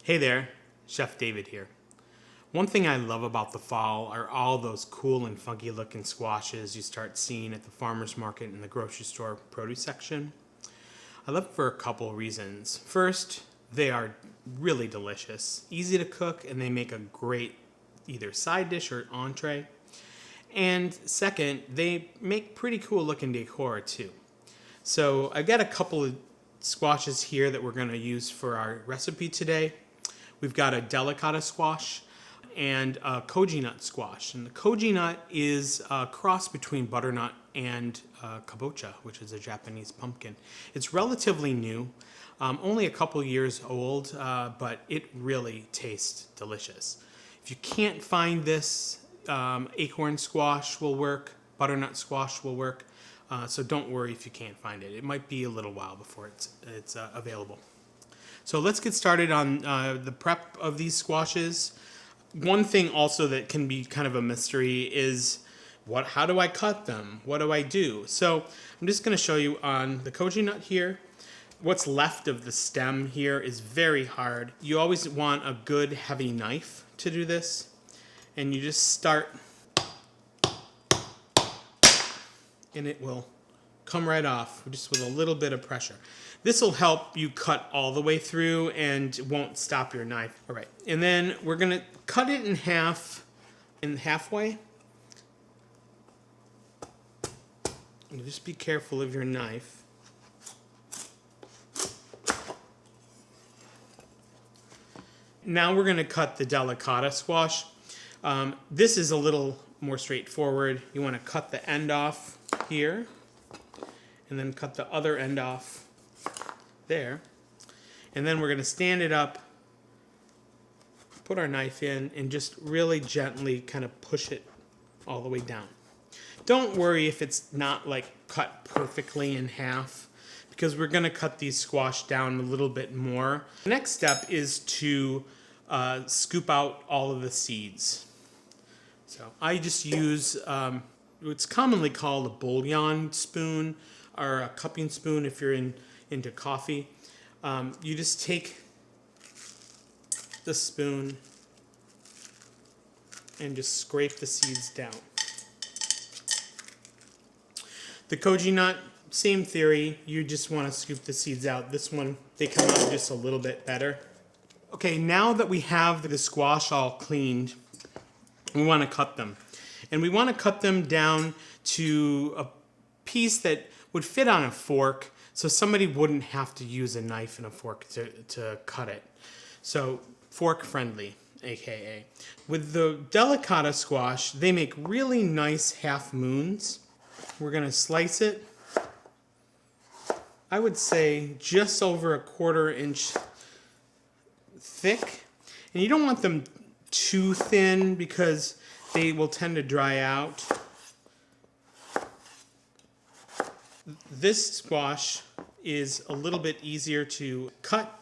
Hey there, Chef David here. One thing I love about the fall are all those cool and funky looking squashes you start seeing at the farmer's market and the grocery store produce section. I love it for a couple reasons. First, they are really delicious, easy to cook, and they make a great either side dish or entree. And second, they make pretty cool looking decor too. So I've got a couple of squashes here that we're going to use for our recipe today. We've got a delicata squash and a Koginut squash. And the Koginut is a cross between butternut and kabocha, which is a Japanese pumpkin. It's relatively new, only a couple years old, but it really tastes delicious. If you can't find this, acorn squash will work, butternut squash will work, so don't worry if you can't find it. It might be a little while before it's available. So let's get started on the prep of these squashes. One thing also that can be kind of a mystery is how do I cut them? What do I do? So I'm just going to show you on the Koginut here. What's left of the stem here is very hard. You always want a good heavy knife to do this. And you just start, and it will come right off just with a little bit of pressure. This will help you cut all the way through and won't stop your knife. All right, and then we're gonna cut it in half, halfway. And just be careful of your knife. Now we're gonna cut the delicata squash. This is a little more straightforward. You wanna cut the end off here, and then cut the other end off there. And then we're going to stand it up, put our knife in, and just really gently kind of push it all the way down. Don't worry if it's not like cut perfectly in half, because we're going to cut these squash down a little bit more. The next step is to scoop out all of the seeds. So I just use what's commonly called a bouillon spoon or a cupping spoon if you're into coffee. You just take the spoon and just scrape the seeds down. The Koginut, same theory. You just want to scoop the seeds out. This one, they come out just a little bit better. Okay, now that we have the squash all cleaned, we want to cut them. And we want to cut them down to a piece that would fit on a fork, so somebody wouldn't have to use a knife and a fork to cut it. So fork friendly, AKA. With the delicata squash, they make really nice half moons. We're gonna slice it, I would say just over a 1/4 inch thick. And you don't want them too thin because they will tend to dry out. This squash is a little bit easier to cut.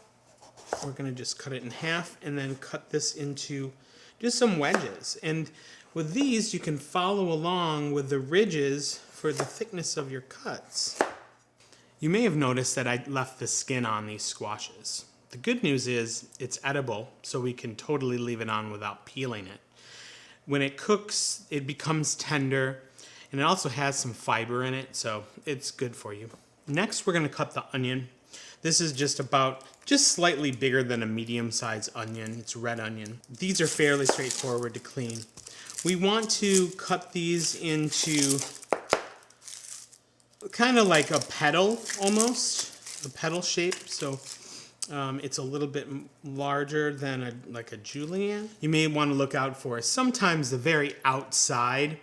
We're going to just cut it in half and then cut this into just some wedges. And with these, you can follow along with the ridges for the thickness of your cuts. You may have noticed that I left the skin on these squashes. The good news is it's edible, so we can totally leave it on without peeling it. When it cooks, it becomes tender. And it also has some fiber in it, so it's good for you. Next, we're going to cut the onion. This is just slightly bigger than a medium-sized onion. It's red onion. These are fairly straightforward to clean. We want to cut these into kind of like a petal almost, a petal shape. So it's a little bit larger than like a julienne. You may want to look out for sometimes the very outside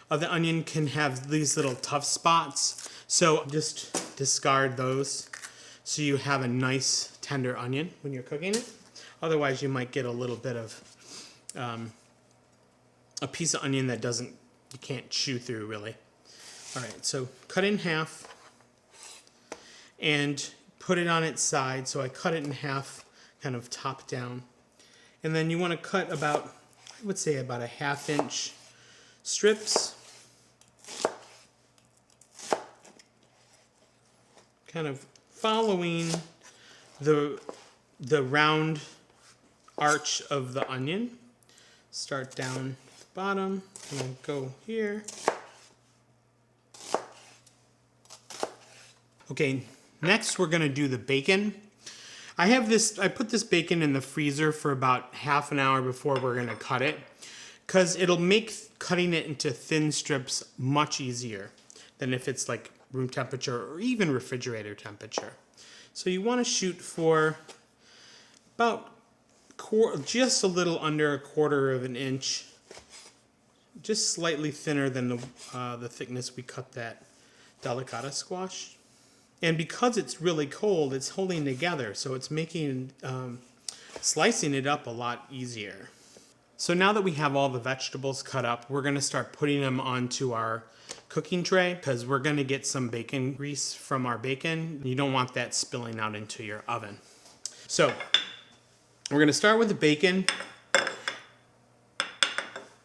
of the onion can have these little tough spots, so just discard those so you have a nice tender onion when you're cooking it. Otherwise you might get a little bit of a piece of onion that you can't chew through really. All right, so cut in half and put it on its side. So I cut it in half, kind of top down. And then you want to cut about, I would say about a 1/2 inch strips. Kind of following the round arch of the onion. Start down the bottom and then go here. Okay, next we're gonna do the bacon. I put this bacon in the freezer for about half an hour before we're gonna cut it, because it'll make cutting it into thin strips much easier than if it's like room temperature or even refrigerator temperature. So you wanna shoot for about just a little under 1/4 of an inch, just slightly thinner than the thickness we cut that delicata squash. And because it's really cold, it's holding together, so it's making slicing it up a lot easier. So now that we have all the vegetables cut up, we're gonna start putting them onto our cooking tray, because we're gonna get some bacon grease from our bacon. You don't want that spilling out into your oven. So we're gonna start with the bacon,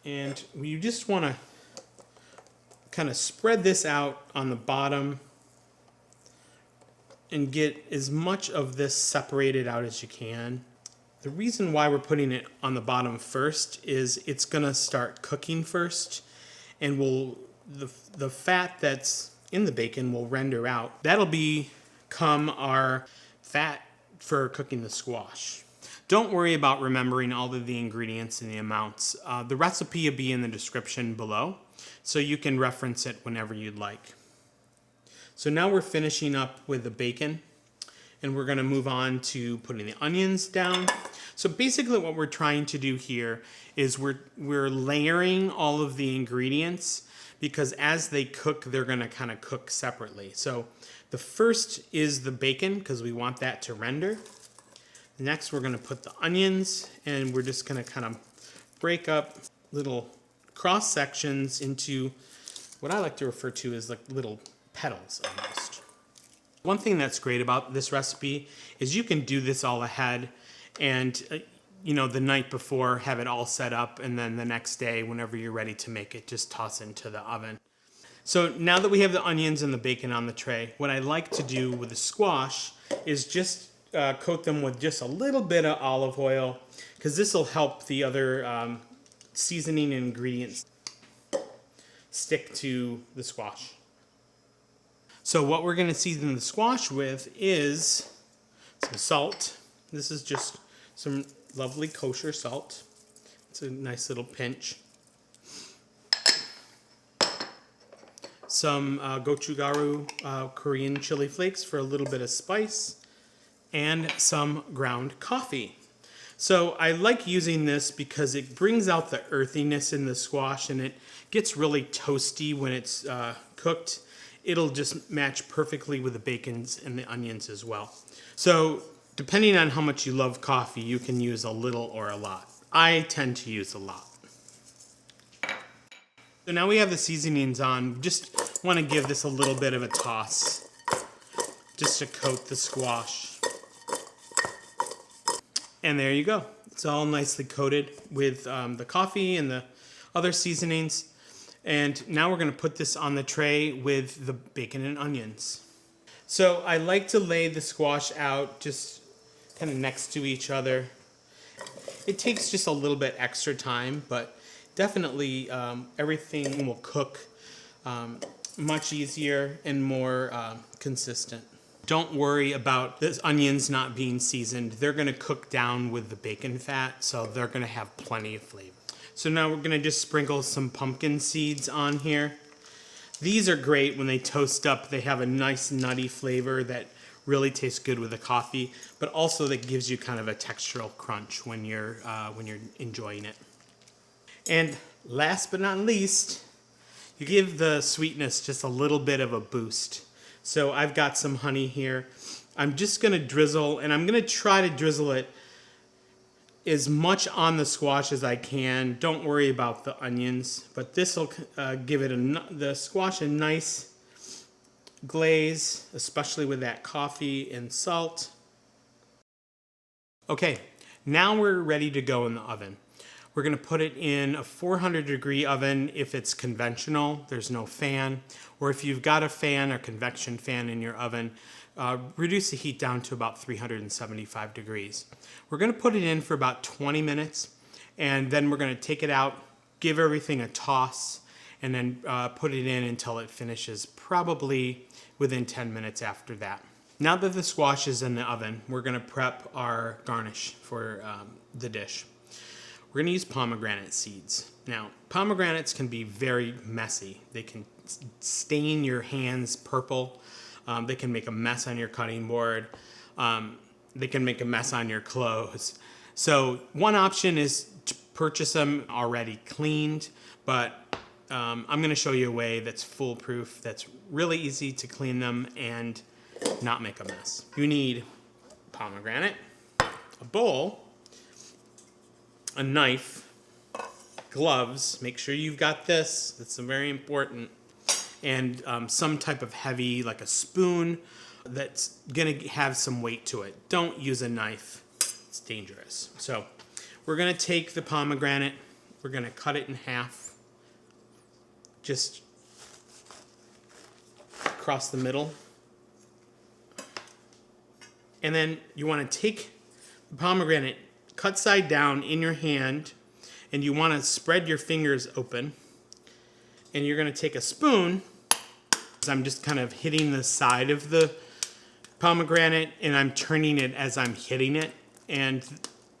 and you just wanna kind of spread this out on the bottom and get as much of this separated out as you can. The reason why we're putting it on the bottom first is it's gonna start cooking first, and the fat that's in the bacon will render out. That'll become our fat for cooking the squash. Don't worry about remembering all of the ingredients and the amounts. The recipe will be in the description below, so you can reference it whenever you'd like. So now we're finishing up with the bacon, and we're gonna move on to putting the onions down. So basically what we're trying to do here is we're layering all of the ingredients, because as they cook, they're gonna kind of cook separately. So the first is the bacon, because we want that to render. Next, we're gonna put the onions, and we're just gonna kind of break up little cross sections into what I like to refer to as like little petals almost. One thing that's great about this recipe is you can do this all ahead, and the night before have it all set up, and then the next day whenever you're ready to make it, just toss into the oven. So now that we have the onions and the bacon on the tray, what I like to do with the squash is just coat them with just a little bit of olive oil, because this will help the other seasoning and ingredients stick to the squash. So what we're going to season the squash with is some salt. This is just some lovely kosher salt. It's a nice little pinch. Some Gochugaru Korean chili flakes for a little bit of spice, and some ground coffee. So I like using this because it brings out the earthiness in the squash, and it gets really toasty when it's cooked. It'll just match perfectly with the bacons and the onions as well. So depending on how much you love coffee, you can use a little or a lot. I tend to use a lot. So now we have the seasonings on. Just want to give this a little bit of a toss, just to coat the squash. And there you go. It's all nicely coated with the coffee and the other seasonings. And now we're going to put this on the tray with the bacon and onions. So I like to lay the squash out just kind of next to each other. It takes just a little bit extra time, but definitely everything will cook much easier and more consistent. Don't worry about the onions not being seasoned. They're going to cook down with the bacon fat, so they're going to have plenty of flavor. So now we're going to just sprinkle some pumpkin seeds on here. These are great when they toast up. They have a nice nutty flavor that really tastes good with the coffee, but also that gives you kind of a textural crunch when you're enjoying it. And last but not least, you give the sweetness just a little bit of a boost. So I've got some honey here. I'm just going to drizzle, and I'm going to try to drizzle it as much on the squash as I can. Don't worry about the onions, but this will give the squash a nice glaze, especially with that coffee and salt. Okay, now we're ready to go in the oven. We're going to put it in a 400-degree oven if it's conventional, there's no fan, or if you've got a fan or convection fan in your oven, reduce the heat down to about 375 degrees. We're going to put it in for about 20 minutes, and then we're going to take it out, give everything a toss, and then put it in until it finishes, probably within 10 minutes after that. Now that the squash is in the oven, we're going to prep our garnish for the dish. We're going to use pomegranate seeds. Now, pomegranates can be very messy. They can stain your hands purple. They can make a mess on your cutting board. They can make a mess on your clothes. So one option is to purchase them already cleaned, but I'm going to show you a way that's foolproof, that's really easy to clean them and not make a mess. You need pomegranate, a bowl, a knife, gloves. Make sure you've got this. That's very important. And some type of heavy, like a spoon, that's going to have some weight to it. Don't use a knife. It's dangerous. So we're going to take the pomegranate. We're going to cut it in half. Just across the middle. And then you want to take the pomegranate, cut side down in your hand, and you want to spread your fingers open. And you're going to take a spoon. I'm just kind of hitting the side of the pomegranate, and I'm turning it as I'm hitting it. And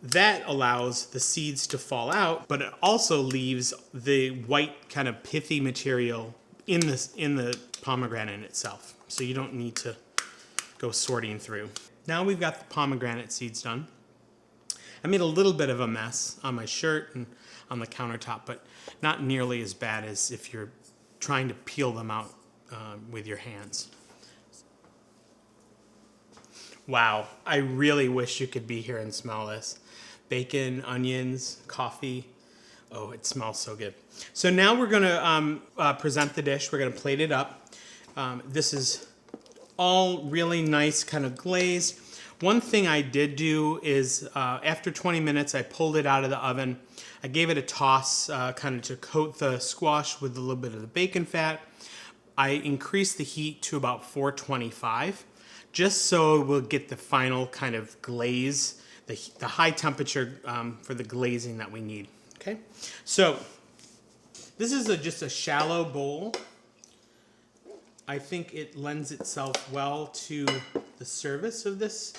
that allows the seeds to fall out, but it also leaves the white kind of pithy material in the pomegranate itself. So you don't need to go sorting through. Now we've got the pomegranate seeds done. I made a little bit of a mess on my shirt and on the countertop, but not nearly as bad as if you're trying to peel them out with your hands. Wow, I really wish you could be here and smell this. Bacon, onions, coffee. Oh, it smells so good. So now we're gonna present the dish. We're gonna plate it up. This is all really nice kind of glaze. One thing I did do is after 20 minutes, I pulled it out of the oven. I gave it a toss kind of to coat the squash with a little bit of the bacon fat. I increased the heat to about 425, just so we'll get the final kind of glaze, the high temperature for the glazing that we need. Okay, so this is just a shallow bowl. I think it lends itself well to the service of this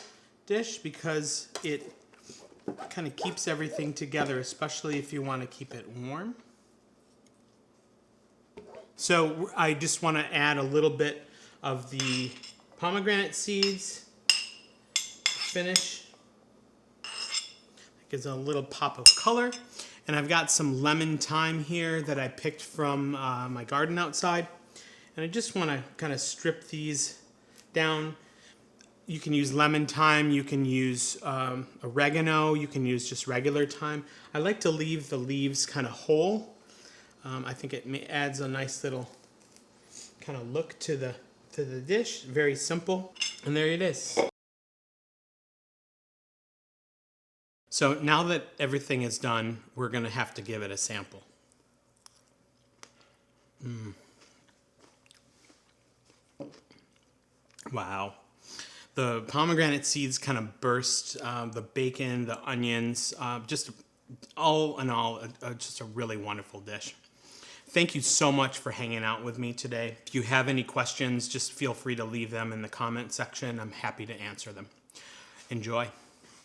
dish because it kind of keeps everything together, especially if you want to keep it warm. So I just want to add a little bit of the pomegranate seeds. Finish. It gives a little pop of color. And I've got some lemon thyme here that I picked from my garden outside. And I just want to kind of strip these down. You can use lemon thyme, you can use oregano, you can use just regular thyme. I like to leave the leaves kind of whole. I think it adds a nice little kind of look to the dish. Very simple. And there it is. So now that everything is done, we're going to have to give it a sample. Wow. The pomegranate seeds kind of burst the bacon, the onions, just all in all, just a really wonderful dish. Thank you so much for hanging out with me today. If you have any questions, just feel free to leave them in the comment section. I'm happy to answer them. Enjoy.